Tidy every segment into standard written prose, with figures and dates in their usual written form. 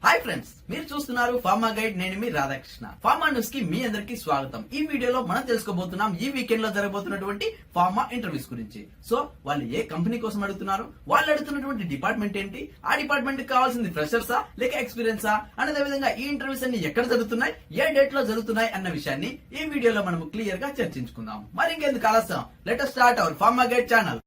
Hi friends, మీరు చూస్తున్నారు pharma guide. నేను మీ రాధాకృష్ణ. ఫార్మా న్యూస్ కి మీ అందరికి స్వాగతం. ఈ వీడియోలో మనం తెలుసుకోబోతున్నాం ఈ వీకెండ్ లో జరగబోతున్నటువంటి ఫార్మా ఇంటర్వ్యూస్ గురించి. సో వాళ్ళు ఏ కంపెనీ కోసం అడుగుతున్నారు, వాళ్ళు అడుగుతున్నటువంటి డిపార్ట్మెంట్ ఏంటి, ఆ డిపార్ట్మెంట్ కి కావాల్సింది ఫ్రెషర్సా లేక ఎక్స్పీరియన్సా, అదే విధంగా ఈ ఇంటర్వ్యూస్ అన్ని ఎక్కడ జరుగుతున్నాయి, ఏ డేట్ లో జరుగుతున్నాయి అన్న విషయాన్ని ఈ వీడియోలో మనం క్లియర్ గా చర్చించుకుందాం. మరి ఇంకెందుకు ఆలస్యం, let us start our pharma guide channel.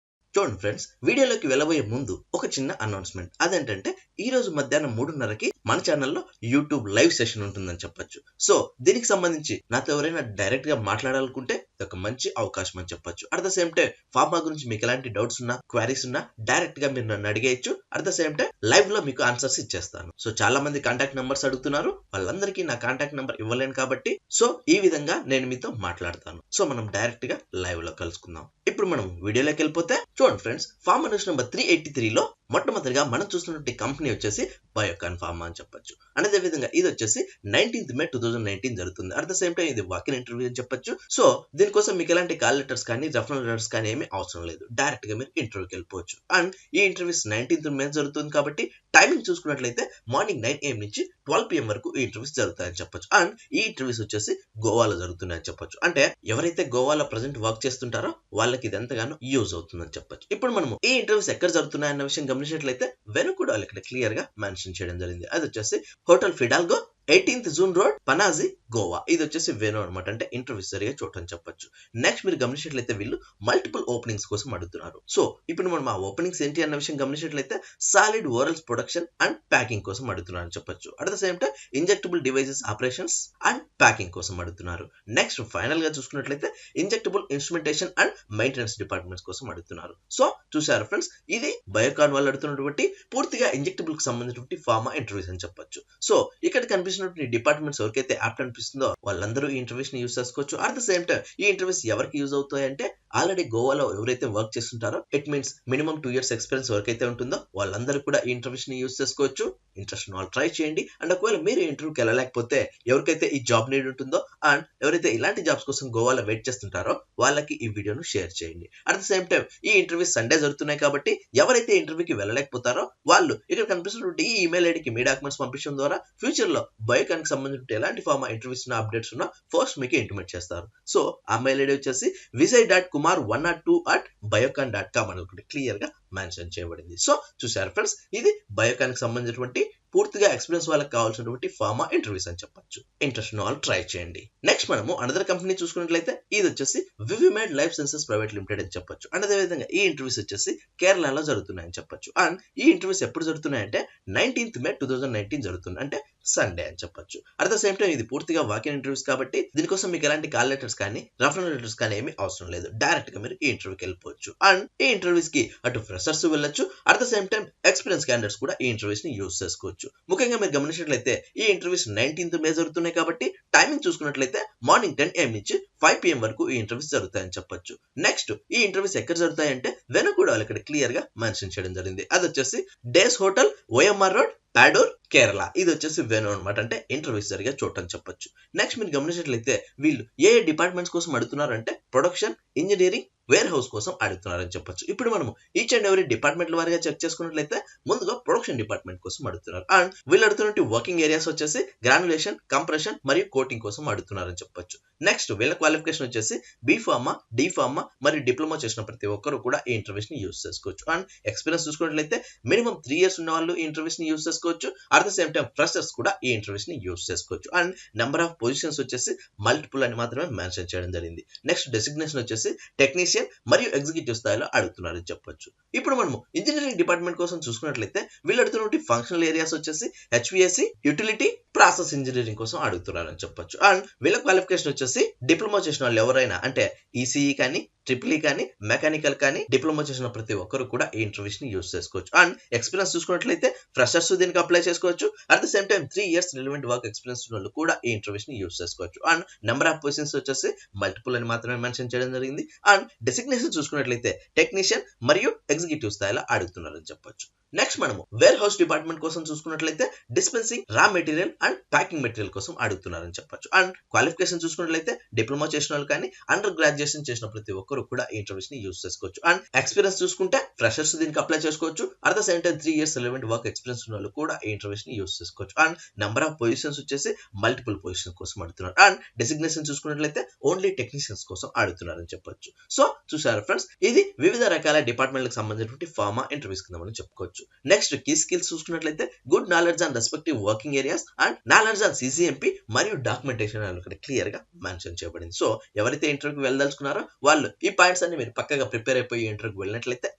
చూడండి ఫ్రెండ్స్, వీడియోలోకి వెళ్ళబోయే ముందు ఒక చిన్న అనౌన్స్మెంట్. అదేంటంటే ఈ రోజు మధ్యాహ్నం 3:30కి మన ఛానల్లో యూట్యూబ్ లైవ్ సెషన్ ఉంటుందని చెప్పొచ్చు. సో దీనికి సంబంధించి నాతో ఎవరైనా డైరెక్ట్ గా మాట్లాడాలనుకుంటే ఇది ఒక మంచి అవకాశం అని చెప్పొచ్చు. At the same time pharma గురించి మీకు ఎలాంటి డౌట్స్ ఉన్నా, క్వారీస్ ఉన్నా డైరెక్ట్ గా మీరు నన్ను అడిగేయచ్చు. At the same time live లో మీకు ఆన్సర్స్ ఇచ్చేస్తాను. సో చాలా మంది కాంటాక్ట్ నెంబర్స్ అడుగుతున్నారు, వాళ్ళందరికీ నా కాంటాక్ట్ నెంబర్ ఇవ్వలేను కాబట్టి సో ఈ విధంగా నేను మీతో మాట్లాడతాను. సో మనం డైరెక్ట్ గా లైవ్ లో కలుసుకుందాం. ఇప్పుడు మనం వీడియోలోకి వెళ్ళిపోతే చూడండి ఫ్రెండ్స్, ఫార్మా న్యూస్ నెంబర్ 383లో మొట్టమొదటిగా మనం చూస్తున్నటువంటి కంపెనీ వచ్చేసి బయోకాన్ ఫార్మా అని చెప్పొచ్చు. అదే విధంగా ఇది వచ్చేసి 19th May 2019 జరుగుతుంది. అట్ ద సేమ్ టైం ఇది వాకిన్ ఇంటర్వ్యూ అని చెప్పొచ్చు. సో దీనికోసం మీకు ఎలాంటి కాల్ లెటర్స్ కానీ రెఫరల్ లెటర్స్ కానీ ఏమీ అవసరం లేదు, డైరెక్ట్ గా మీరు ఇంటర్వ్యూకి వెళ్ళిపోవచ్చు. అండ్ ఈ ఇంటర్వ్యూస్ 19th May జరుగుతుంది కాబట్టి టైమింగ్ చూసుకున్నట్లయితే మార్నింగ్ 9 AM నుంచి 12 PM వరకు ఈ ఇంటర్వ్యూస్ జరుగుతాయని చెప్పొచ్చు. అండ్ ఈ ఇంటర్వ్యూస్ వచ్చేసి గోవాలో జరుగుతున్నాయని చెప్పొచ్చు. అంటే ఎవరైతే గోవాలో ప్రజెంట్ వర్క్ చేస్తుంటారో వాళ్ళకి ఇది ఎంతగానో యూజ్ అవుతుందని చెప్పొచ్చు. ఇప్పుడు మనము ఈ ఇంటర్వ్యూస్ ఎక్కడ జరుగుతున్నాయన్న విషయం గమనించినట్లయితే వెనుక ఇక్కడ క్లియర్ గా మెన్షన్ చేయడం జరిగింది. అది వచ్చేసి hotel Fidalgo 18th June road, Panaji, Goa. ఇది వచ్చేసి వెనో అనమాట, అంటే ఇంటర్వ్యూస్ జరిగే చోటు అని చెప్పొచ్చు. నెక్స్ట్ మీరు గమనించినట్లయితే వీళ్ళు మల్టిపుల్ ఓపెనింగ్స్ కోసం అడుగుతున్నారు. సో ఇప్పుడు మనం ఆ ఓపెనింగ్స్ ఏంటి అన్న విషయం గమనించినట్లయితే solid orals production and packing కోసం అడుగుతున్నారు అని చెప్పొచ్చు. At the same time injectable devices operations and packing కోసం అడుగుతున్నారు. నెక్స్ట్ ఫైనల్ గా చూసుకున్నట్లయితే injectable instrumentation and maintenance departments కోసం అడుగుతున్నారు. సో చూసారు ఫ్రెండ్స్, ఇది బయోకాన్ వాళ్ళు అడుగుతున్నటువంటి పూర్తిగా ఇంజెక్టబుల్ కి సంబంధించినటువంటి ఫార్మా ఇంటర్వ్యూస్ అని చెప్పొచ్చు. సో ఇక్కడ కనిపిస్తున్న డిపార్ట్మెంట్స్ ఎవరికైతే యాప్ట్ అనిపిస్తుందో వాళ్ళందరూ ఈ ఇంటర్వ్యూస్ ని యూజ్ చేసుకోవచ్చు. అట్ ద సేమ్ టైం ఈ ఇంటర్వ్యూస్ ఎవరికి యూజ్ అవుతాయి అంటే ఆల్రెడీ గోవాలో ఎవరైతే వర్క్ చేస్తుంటారో, it means minimum 2 years experience ఎవరికైతే ఉంటుందో వాళ్ళందరూ కూడా ఈ ఇంటర్వ్యూస్ ని యూజ్ చేసుకోవచ్చు. ఇంట్రెస్ట్ వాళ్ళు ట్రై చేయండి. అండ్ ఒకవేళ మీరు ఇంటర్వ్యూకి వెళ్ళలేకపోతే ఎవరికైతే ఈ జాబ్ నీడ్ ఉంటుందో అండ్ ఎవరైతే ఇలాంటి జాబ్స్ కోసం గోవాలో వెయిట్ చేస్తుంటారో వాళ్ళకి ఈ వీడియోను షేర్ చేయండి. అట్ ద సేమ్ టైం ఈ ఇంటర్వ్యూస్ సండే జరుగుతున్నాయి కాబట్టి ఎవరైతే ఇంటర్వ్యూకి వెళ్ళలేకపోతారో వాళ్ళు ఇక్కడ కనిపిస్తున్నటువంటి ఈ ఈమెయిల్ ఐడికి మీ డాక్యుమెంట్స్ పంపించడం ద్వారా ఫ్యూచర్ లో బయోకాన్ కి సంబంధించిన ఎలాంటి ఫార్మా ఇంటర్వ్యూస్ ఉన్న అప్డేట్స్ ఉన్నా ఫస్ట్ మీకు ఇంటిమేట్ చేస్తారు. సో ఆ మెయిల్ ఐడి వచ్చేసి visay.kumar102@biocon.com అని క్లియర్ గా మెన్షన్ చేయబడింది. సో చూసారు ఫ్రెండ్స్, ఇది బయోకాన్ కి సంబంధించినటువంటి పూర్తిగా ఎక్స్పీరియన్స్ వాళ్ళకి కావాల్సినటువంటి ఫార్మా ఇంటర్వ్యూస్ అని చెప్పొచ్చు. ఇంట్రెస్ట్ ఉన్న వాళ్ళు ట్రై చేయండి. నెక్స్ట్ మనము అనదర్ కంపెనీ చూసుకున్నట్లయితే ఇది వచ్చేసి Vivimed life sciences private limited అని చెప్పొచ్చు. అండ్ అదే విధంగా ఈ ఇంటర్వ్యూస్ వచ్చేసి కేరళలో జరుగుతున్నాయని చెప్పొచ్చు. అండ్ ఈ ఇంటర్వ్యూస్ ఎప్పుడు జరుగుతున్నాయంటే 19th May 2019 జరుగుతుంది, అంటే సండే అని చెప్పొచ్చు. అట్ ద సేమ్ టైం ఇది పూర్తిగా వాకిన్ ఇంటర్వ్యూస్ కాబట్టి దీనికోసం మీకు ఎలాంటి కాల్ లెటర్స్ కానీ రెఫరల్ లెటర్స్ కానీ ఏమీ అవసరం లేదు, డైరెక్ట్ గా మీరు ఈ ఇంటర్వ్యూకి వెళ్ళిపోవచ్చు. అండ్ ఈ ఇంటర్వ్యూస్ కి అటు ఫ్రెషర్స్ వెళ్ళొచ్చు, at the same time experience candidates కూడా ఈ ఇంటర్వ్యూస్ ని యూజ్ చేసుకోవచ్చు. ముఖ్యంగా మీరు గమనించినట్లయితే ఈ ఇంటర్వ్యూస్ 19th May జరుగుతున్నాయి కాబట్టి టైమింగ్ చూసుకున్నట్లయితే మార్నింగ్ 10 AM నుంచి 5 PM వరకు ఈ ఇంటర్వ్యూస్ జరుగుతాయని చెప్పొచ్చు. నెక్స్ట్ ఈ ఇంటర్వ్యూస్ ఎక్కడ జరుగుతాయంటే వెనుక ఇక్కడ క్లియర్ గా మెన్షన్ చేయడం జరిగింది. అది వచ్చేసి Days hotel, OMR road, Padur, Kerala. ఇది వచ్చేసి వెనో అనమాట, అంటే ఇంటర్వ్యూస్ జరిగే చోటు అని చెప్పొచ్చు. నెక్స్ట్ మీరు గమనించినట్లయితే వీళ్ళు ఏ డిపార్ట్మెంట్స్ కోసం అడుగుతున్నారంటే ప్రొడక్షన్, ఇంజనీరింగ్, వేర్ హౌస్ కోసం అడుగుతున్నారని చెప్పొచ్చు. ఇప్పుడు మనము ఈచ్ అండ్ ఎవరీ డిపార్ట్మెంట్ వారిగా చెక్ చేసుకున్నట్లయితే ముందుగా ప్రొడక్షన్ డిపార్ట్మెంట్ కోసం అడుగుతున్నారు. అండ్ వీళ్ళు అడుగుతున్నట్టు వర్కింగ్ ఏరియాస్ వచ్చేసి గ్రాన్యులేషన్, కంప్రెషన్ మరియు కోటింగ్ కోసం అడుగుతున్నారని చెప్పొచ్చు. నెక్స్ట్ వీళ్ళ క్వాలిఫికేషన్ వచ్చేసి బి ఫార్మా, డి ఫార్మా మరియు డిప్లొమా చేసిన ప్రతి ఒక్కరు కూడా ఈ ఇంటర్వ్యూస్ ని యూజ్ చేసుకోవచ్చు. అండ్ ఎక్స్పీరియన్స్ చూసుకున్నట్లయితే మినిమం 3 years ఉన్న వాళ్ళు ఈ ఇంటర్వ్యూస్ ని యూజ్ చేసుకోవచ్చు. అట్ ద సేమ్ టైం ఫ్రెషర్స్ కూడా ఈ ఇంటర్వ్యూస్ ని యూజ్ చేసుకోవచ్చు. అండ్ నెంబర్ ఆఫ్ పొజిషన్స్ వచ్చేసి మల్టిపుల్ అని మాత్రమే మెన్షన్ చేయడం జరిగింది. నెక్స్ట్ డెసిగ్నేషన్ వచ్చేసి టెక్నీషియన్ మరియు ఎగ్జిక్యూటివ్ స్థాయిలో అడుగుతున్నారని చెప్పొచ్చు. ఇప్పుడు మనము ఇంజనీరింగ్ డిపార్ట్మెంట్ కోసం చూసుకున్నట్లయితే వీళ్ళు అడుగుతున్నటువంటి ఫంక్షనల్ ఏరియాస్ వచ్చేసి HVAC, యూటిలిటీ, ప్రాసెస్ ఇంజనీరింగ్ కోసం అడుగుతున్నారని చెప్పొచ్చు. అండ్ వీళ్ళ క్వాలిఫికేషన్ వచ్చేసి డిప్లొమా చేసిన వాళ్ళు ఎవరైనా, అంటే ECE కానీ ట్రిపుల్ కానీ మెకానికల్ కానీ డిప్లొమా చేసిన ప్రతి ఒక్కరు కూడా ఈ ఇంటర్వ్యూస్ ని యూస్ చేసుకోవచ్చు. అండ్ ఎక్స్పీరియన్స్ చూసుకున్నట్లయితే ఫ్రెషర్స్ దీనికి అప్లై చేసుకోవచ్చు. అట్ the same time 3 years relevant work experience ఉన్న వాళ్ళు కూడా ఈ ఇంటర్వ్యూస్ ని యూస్ చేసుకోవచ్చు. అండ్ నెంబర్ ఆఫ్ పొజిషన్స్ వచ్చేసి మల్టిపుల్ అని మాత్రమే మెన్షన్ చేయడం జరిగింది. అండ్ డెసిగ్నేషన్ చూసుకున్నట్లయితే టెక్నీషియన్ మరియు ఎగ్జిక్యూటివ్ స్థాయిలో అడుగుతున్నారని చెప్పొచ్చు. నెక్స్ట్ మనము వేర్ హౌస్ డిపార్ట్మెంట్ కోసం చూసుకున్నట్లయితే dispensing raw material and packing material కోసం అడుగుతున్నారని చెప్పొచ్చు. అండ్ క్వాలిఫికేషన్ చూసుకున్నట్లయితే డిప్లొమా చేసిన వాళ్ళు కానీ అండర్ గ్రాడ్యుయేషన్ చేసిన ప్రతి ఒక్కరు కూడా ఈ ఇంటర్వ్యూస్ ని యూస్ చేసుకోవచ్చు. అండ్ ఎక్స్పీరియన్స్ చూసుకుంటే ఫ్రెషర్స్ దీనికి అప్లై చేసుకోవచ్చు. అట్ the same time 3 years relevant work experience ఉన్న వాళ్ళు కూడా ఈ ఇంటర్వ్యూస్ ని యూస్ చేసుకోవచ్చు. అండ్ నెంబర్ ఆఫ్ పొజిషన్స్ వచ్చేసి మల్టిపుల్ పొజిషన్ కోసం అడుగుతున్నారు. అండ్ డెసిగ్నేషన్ చూసుకున్నట్లయితే ఓన్లీ టెక్నీషియన్స్ కోసం అడుగుతున్నారని చెప్పొచ్చు. సో చూసారు ఫ్రెండ్స్, ఇది వివిధ రకాల డిపార్ట్మెంట్లకు సంబంధించినటువంటి ఫార్మా ఇంటర్వ్యూస్ కింద మనం చెప్పుకోవచ్చు. నెక్స్ట్ కీ స్కిల్స్ చూసుకున్నట్లయితే good knowledge on respective working areas and knowledge on CCMP మరియు డాక్యుమెంటేషన్ అని ఇక్కడ క్లియర్ గా మెన్షన్ చేయబడింది. సో ఎవరైతే ఇంటర్వ్యూకి వెళ్ళదలుచుకున్నారో వాళ్ళు ఈ పాయింట్స్ అన్ని మీరు పక్కగా ప్రిపేర్ అయిపోయి ఇంటర్వ్యూకి వెళ్ళినట్లయితే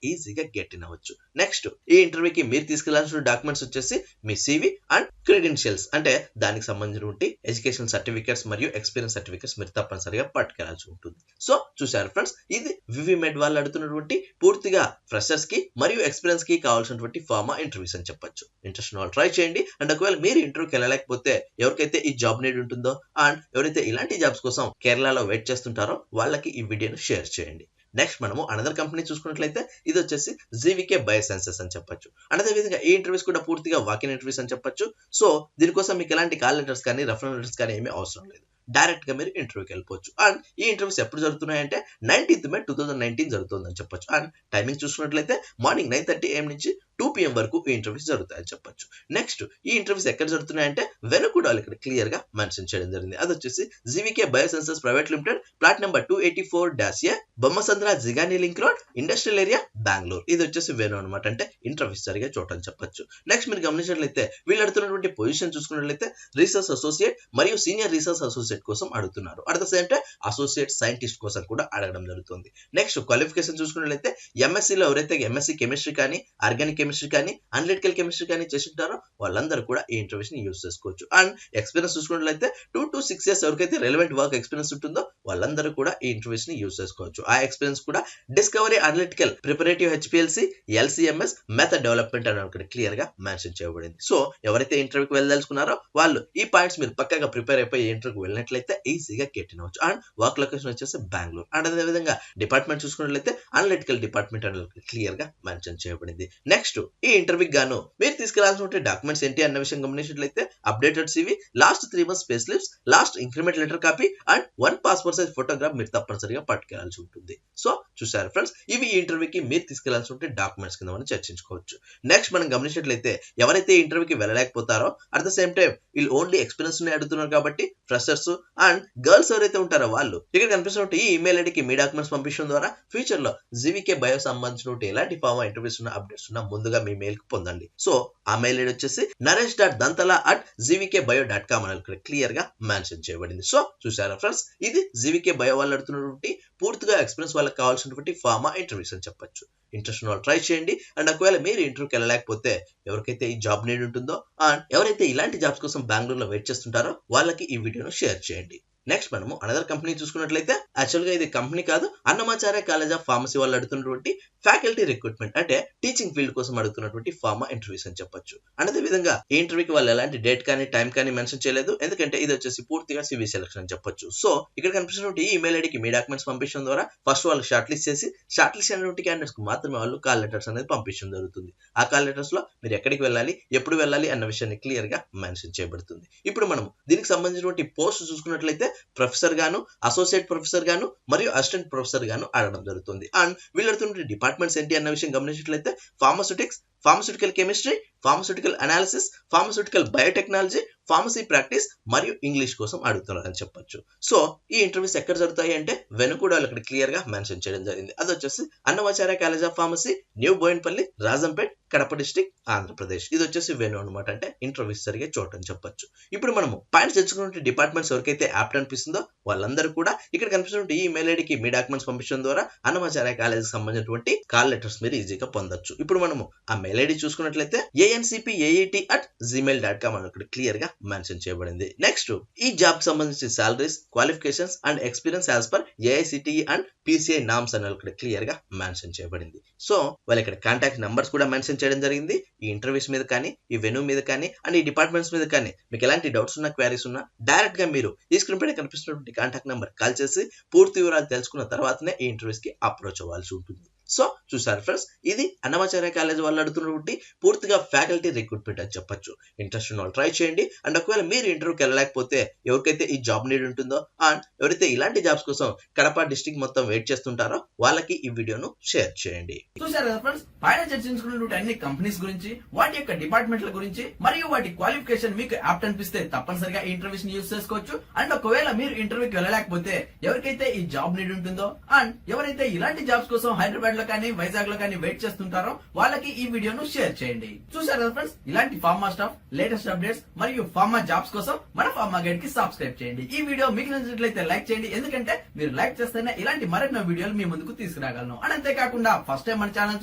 ఈజీగా గెట్ ఇన్ అవ్వచ్చు. నెక్స్ట్ ఈ ఇంటర్వ్యూకి మీరు తీసుకెళ్లాల్సిన డాక్యుమెంట్స్ వచ్చేసి మీ సివి అండ్ క్రెడెన్షియల్స్, అంటే దానికి సంబంధించినటువంటి ఎడ్యుకేషన్ సర్టిఫికేట్స్ మరియు ఎక్స్పీరియన్స్ సర్టిఫికేట్స్ మీరు తప్పనిసరిగా పట్టుకెళ్లాల్సి ఉంటుంది. సో చూసారు ఫ్రెండ్స్, ఇది వివిమెడ్ వాళ్ళు అడుగుతున్నటువంటి పూర్తిగా ఫ్రెషర్స్ కి మరియు ఎక్స్పీరియన్స్ కి కావాల్సినటువంటి ఫార్మా ఇంటర్వ్యూస్ అని చెప్పొచ్చు. ఇంట్రెస్ట్ ఉన్న వాళ్ళు ట్రై చేయండి. అండ్ ఒకవేళ మీరు ఇంటర్వ్యూకి వెళ్ళలేకపోతే ఎవరికైతే ఈ జాబ్ నీడ్ ఉంటుందో అండ్ ఎవరైతే ఇలాంటి జాబ్స్ కోసం కేరళలో వెయిట్ చేస్తుంటారో వాళ్ళకి ఈ వీడియోను షేర్ చేయండి. నెక్స్ట్ మనము అనదర్ కంపెనీ చూసుకున్నట్లయితే ఇది వచ్చేసి జీవీకే బయోసెన్సెస్ అని చెప్పొచ్చు. అండ్ అదే విధంగా ఈ ఇంటర్వ్యూస్ కూడా పూర్తిగా వాకిన్ ఇంటర్వ్యూస్ అని చెప్పొచ్చు. సో దీనికోసం మీకు ఎలాంటి కాల్ లెటర్స్ కానీ రెఫరల్ లెటర్స్ కానీ ఏమీ అవసరం లేదు. డైరెక్ట్ గా మీరు ఇంటర్వ్యూకి వెళ్ళిపోవచ్చు. అండ్ ఈ ఇంటర్వ్యూస్ ఎప్పుడు జరుగుతున్నాయంటే 19th May 2019 జరుగుతుందని చెప్పొచ్చు. అండ్ టైమింగ్ చూసుకున్నట్లయితే మార్నింగ్ 9:30 AM నుంచి 2 PM వరకు ఈ ఇంటర్వ్యూస్ జరుగుతాయని చెప్పొచ్చు. నెక్స్ట్ ఈ ఇంటర్వ్యూస్ ఎక్కడ జరుగుతున్నాయంటే వెనుకూడలు ఇక్కడ క్లియర్ గా మెన్షన్ చేయడం జరిగింది. అది వచ్చేసి GVK Biosciences private limited, plot number 284-A, Bommasandra Jigani link road, industrial area, Bengaluru. ఇది వచ్చేసి వెను అనమాట, అంటే ఇంటర్వ్యూస్ జరిగే చోట అని చెప్పొచ్చు. నెక్స్ట్ మీరు గమనించినట్లయితే వీళ్ళు అడుగుతున్నటువంటి పొజిషన్ చూసుకున్నట్లయితే రీసెర్చ్ అసోసియేట్ మరియు సీనియర్ రీసెర్చ్ అసోసియేట్ కోసం అడుగుతున్నారు. At the same time associate scientist కోసం కూడా అడగడం జరుగుతుంది. నెక్స్ట్ క్వాలిఫికేషన్ చూసుకున్నట్లయితే ఎంఎస్సీలో ఎవరైతే ఎంఎస్సీ కెమిస్ట్రీ కానీ ఆర్గానిక్ కెమిస్ట్రీ కానీ అనలిటికల్ కెమిస్ట్రీ కానీ చేసింటారో వాళ్ళందరూ కూడా ఈ ఇంటర్వ్యూస్ ని యూస్ చేసుకోవచ్చు. అండ్ ఎక్స్పీరియన్స్ చూసుకున్నట్లయితే 2 to 6 years ఎవరికైతే రెలవెంట్ వర్క్ ఎక్స్పీరియన్స్ ఉంటుందో వాళ్ళందరూ కూడా ఈ ఇంటర్వ్యూస్ ని యూస్ చేసుకోవచ్చు. ఆ ఎక్స్పీరియన్స్ కూడా discovery analytical preparative HPLC LCMS method development అని ఇక్కడ క్లియర్ గా మెన్షన్ చేయబడింది. సో ఎవరైతే ఇంటర్వ్యూకి వెళ్ళదలుచుకున్నారో వాళ్ళు ఈ పాయింట్స్ మీరు పక్కగా ప్రిపేర్ అయిపోయి ఇంటర్వ్యూకి వెళ్ళినట్లయితే ఈజీగా గెట్ ఇన్ అవ్వచ్చు. అండ్ వర్క్ లొకేషన్ వచ్చేసి బెంగళూరు. అండ్ అదే విధంగా డిపార్ట్మెంట్ చూసుకున్నట్లయితే అనలిటికల్ డిపార్ట్మెంట్ అని క్లియర్ గా మెన్షన్ చేయబడింది. నెక్స్ట్ ఈ ఇంటర్వ్యూకి గాను మీరు తీసుకెళ్లాల్సిన డాక్యుమెంట్స్ ఏంటి అన్న విషయం గమనించినట్లయితే updated CV, last 3 months pay slips, last increment letter copy and 1 passport size photograph మీరు తప్పనిసరిగా పట్టుకెళ్లాల్సి ఉంటుంది. సో చూసారు ఫ్రెండ్స్, ఇవి ఈ ఇంటర్వ్యూకి మీరు తీసుకెళ్లాల్సిన డాక్యుమెంట్స్ కింద మనం చర్చించుకోవచ్చు. నెక్స్ట్ మనం గమనించినట్లయితే ఎవరైతే ఇంటర్వ్యూకి వెళ్ళలేకపోతారో అట్ ద సేమ్ టైం వీళ్ళు ఓన్లీ ఎక్స్పీరియన్స్ అడుగుతున్నారు కాబట్టి ఫ్రెషర్స్ అండ్ గర్ల్స్ ఎవరైతే ఉంటారో వాళ్ళు ఇక్కడ కనిపిస్తున్న ఈ ఇమెయిల్ ఐడికి మీ డాక్యుమెంట్స్ పంపించడం ద్వారా ఫ్యూచర్ లో జీవీకే బయో సంబంధించిన ఎలాంటి ఫార్మా ఇంటర్వ్యూస్ ఉన్న అప్డేట్స్ ఉన్న ముందుగా మీ మెయిల్ కి పొందండి. సో ఆ మెయిల్ ఐడి వచ్చేసి naresh.dantala@gvkbio.com అని క్లియర్ గా మెన్షన్ చేయబడింది. సో చూసారా ఫ్రెండ్స్, ఇది జీవీకే బయో వాళ్ళు అడుగుతున్నటువంటి పూర్తిగా ఎక్స్పీరియన్స్ వాళ్ళకి కావాల్సినటువంటి ఫార్మా ఇంటర్వ్యూస్ అని చెప్పొచ్చు. ఇంట్రెస్ట్ ఉన్న వాళ్ళు ట్రై చేయండి. అండ్ ఒకవేళ మీరు ఇంటర్వ్యూకి వెళ్ళలేకపోతే ఎవరికైతే ఈ జాబ్ నీడ్ ఉంటుందో అండ్ ఎవరైతే ఇలాంటి జాబ్స్ కోసం బెంగళూరులో వెయిట్ చేస్తుంటారో వాళ్ళకి ఈ వీడియోను షేర్ చేయండి. నెక్స్ట్ మనము అనదర్ కంపెనీ చూసుకున్నట్లయితే యాక్చువల్ గా ఇది కంపెనీ కాదు, అన్నమాచార్య కాలేజ్ ఆఫ్ ఫార్మసీ వాళ్ళు అడుగుతున్నటువంటి ఫ్యాకల్టీ రిక్రూట్మెంట్, అంటే టీచింగ్ ఫీల్డ్ కోసం అడుగుతున్నటువంటి ఫార్మా ఇంటర్వ్యూస్ అని చెప్పొచ్చు. అండ్ అదే విధంగా ఈ ఇంటర్వ్యూకి వాళ్ళు ఎలాంటి డేట్ కానీ టైం కానీ మెన్షన్ చేయలేదు, ఎందుకంటే ఇది వచ్చేసి పూర్తిగా సివి సెలక్షన్ అని చెప్పొచ్చు. సో ఇక్కడ కనిపిస్తున్నటువంటి ఈ ఇమెయిల్ ఐడికి మీ డాక్యుమెంట్స్ పంపించడం ద్వారా ఫస్ట్ వాళ్ళు షార్ట్ లిస్ట్ చేసి షార్ట్ లిస్ట్ అయినటువంటి క్యాండిడేట్స్ కు మాత్రమే వాళ్ళు కాల్ లెటర్స్ అనేది పంపించడం జరుగుతుంది. ఆ కాల్ లెటర్స్ లో మీరు ఎక్కడికి వెళ్ళాలి, ఎప్పుడు వెళ్ళాలి అన్న విషయాన్ని క్లియర్ గా మెన్షన్ చేయబడుతుంది. ఇప్పుడు మనం దీనికి సంబంధించినటువంటి పోస్ట్ చూసుకున్నట్లయితే ప్రొఫెసర్ గాను, అసోసియేట్ ప్రొఫెసర్ గాను మరియు అసిస్టెంట్ ప్రొఫెసర్ గాను అడగడం జరుగుతుంది. అండ్ వీళ్ళు అడుగుతున్న డిపార్ట్మెంట్స్ ఏంటి అన్న విషయం గమనించినట్లయితే pharmaceutics, pharmaceutical chemistry, pharmaceutical analysis, pharmaceutical biotechnology, pharmacy practice మరియు ఇంగ్లీష్ కోసం అడుగుతున్నారని చెప్పొచ్చు. సో ఈ ఇంటర్వ్యూస్ ఎక్కడ జరుగుతాయి అంటే వెనుకూడలు ఇక్కడ క్లియర్ గా మెన్షన్ చేయడం జరిగింది. అది వచ్చేసి Annamacharya college of pharmacy, new Boinpally, Rajampet, Kadapa district, Andhra Pradesh. ఇది వచ్చేసి వెను అనమాట, అంటే ఇంటర్వ్యూస్ జరిగే చోట అని చెప్పొచ్చు. ఇప్పుడు మనము పాయింట్స్ తెచ్చుకున్న డిపార్ట్మెంట్స్ ఎవరికైతే యాప్ట్ అనిపిస్తుందో వాళ్ళందరూ కూడా ఇక్కడ కనిపిస్తున్న ఈ మెయిల్ ఐడికి మీ డాక్యుమెంట్స్ పంపించడం ద్వారా అన్నమాచార్య కాలేజీకి సంబంధించినటువంటి కాల్ లెటర్స్ మీరు ఈజీగా పొందొచ్చు. ఇప్పుడు మనము ఆ మెయిల్ ఐడి చూసుకున్నట్లయితే ancpaet@gmail.com అని ఇక్కడ క్లియర్ గా మెన్షన్ చేయబడింది. నెక్స్ట్ ఈ జాబ్ కి సంబంధించి salaries, qualifications and experience as per AICTE and PCI norms అని ఇక్కడ క్లియర్ గా మెన్షన్ చేయబడింది. సో వాళ్ళు ఇక్కడ కాంటాక్ట్ నంబర్స్ కూడా మెన్షన్ చేయడం జరిగింది. ఈ ఇంటర్వ్యూస్ మీద కానీ, ఈ వెన్యూ మీద కానీ అండ్ ఈ డిపార్ట్మెంట్స్ మీద కానీ మీకు ఎలాంటి డౌట్స్ ఉన్నా, క్వారీస్ ఉన్నా డైరెక్ట్ గా మీరు ఈ స్క్రీన్ పైన కనిపిస్తున్నటువంటి కాంటాక్ట్ నెంబర్ కాల్ చేసి పూర్తి వివరాలు తెలుసుకున్న తర్వాతనే ఈ ఇంటర్వ్యూస్ కి అప్రోచ్ అవ్వాల్సి ఉంటుంది. సో చూసారు ఫ్రెండ్స్, ఇది అన్నమాచార్య కాలేజ్ వాళ్ళు అడుగుతున్నటువంటి పూర్తిగా ఫ్యాకల్టీ రిక్రూట్మెంట్ అని చెప్పొచ్చు. ఇంట్రెస్ట్ ఉన్న వాళ్ళు ట్రై చేయండి. అండ్ ఒకవేళ మీరు ఇంటర్వ్యూకి వెళ్ళలేకపోతే ఎవరికైతే ఈ జాబ్ నీడ్ ఉంటుందో అండ్ ఎవరైతే ఇలాంటి జాబ్స్ కోసం కడప డిస్ట్రిక్ట్ మొత్తం వెయిట్ చేస్తుంటారో వాళ్ళకి ఈ వీడియోను షేర్ చేయండి. చూసారు కదా ఫ్రెండ్స్, పైన చర్చించుకున్నటువంటి అన్ని కంపెనీస్ గురించి, వాటి యొక్క డిపార్ట్మెంట్ల గురించి మరియు వాటి క్వాలిఫికేషన్ మీకు యాప్ట్ అనిపిస్తే తప్పనిసరిగా ఈ ఇంటర్వ్యూస్ ని యూజ్ చేసుకోవచ్చు. అండ్ ఒకవేళ మీరు ఇంటర్వ్యూకి వెళ్ళలేకపోతే ఎవరికైతే ఈ జాబ్ నీడ్ ఉంటుందో అండ్ ఎవరైతే ఇలాంటి జాబ్స్ కోసం హైదరాబాద్ లో కానీ, వైజాగ్ లో కానీ వెయిట్ చేస్తుంటారో వాళ్ళకి ఈ వీడియోను షేర్ చేయండి. చూసారు కదా ఫ్రెండ్స్, ఇలాంటి ఫార్మా స్టాఫ్, లేటెస్ట్ అప్డేట్స్ మరియు ఫార్మా జాబ్స్ కోసం మన ఫార్మా గైడ్ కి సబ్స్క్రైబ్ చేయండి. ఈ వీడియో మీకు నచ్చినట్లయితే లైక్ చేయండి, ఎందుకంటే మీరు లైక్ చేస్తేనే ఇలాంటి మరెన్నో వీడియోలు మీ ముందుకు తీసుకురాగలను. అండ్ అంతేకాకుండా ఫస్ట్ టైం మన ఛానల్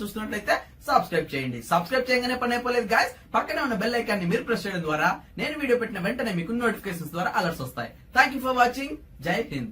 చూస్తున్నట్లయితే సబ్స్క్రైబ్ చేయండి. సబ్స్క్రైబ్ చేయగానే పని అయిపోలేదు గాయస్, పక్కనే ఉన్న బెల్ ఐకాన్ ని మీరు ప్రెస్ చేయడం ద్వారా నేను వీడియో పెట్టిన వెంటనే మీకు నోటిఫికేషన్స్ ద్వారా అలర్ట్స్ వస్తాయి. Thank you for watching. జై హింద్.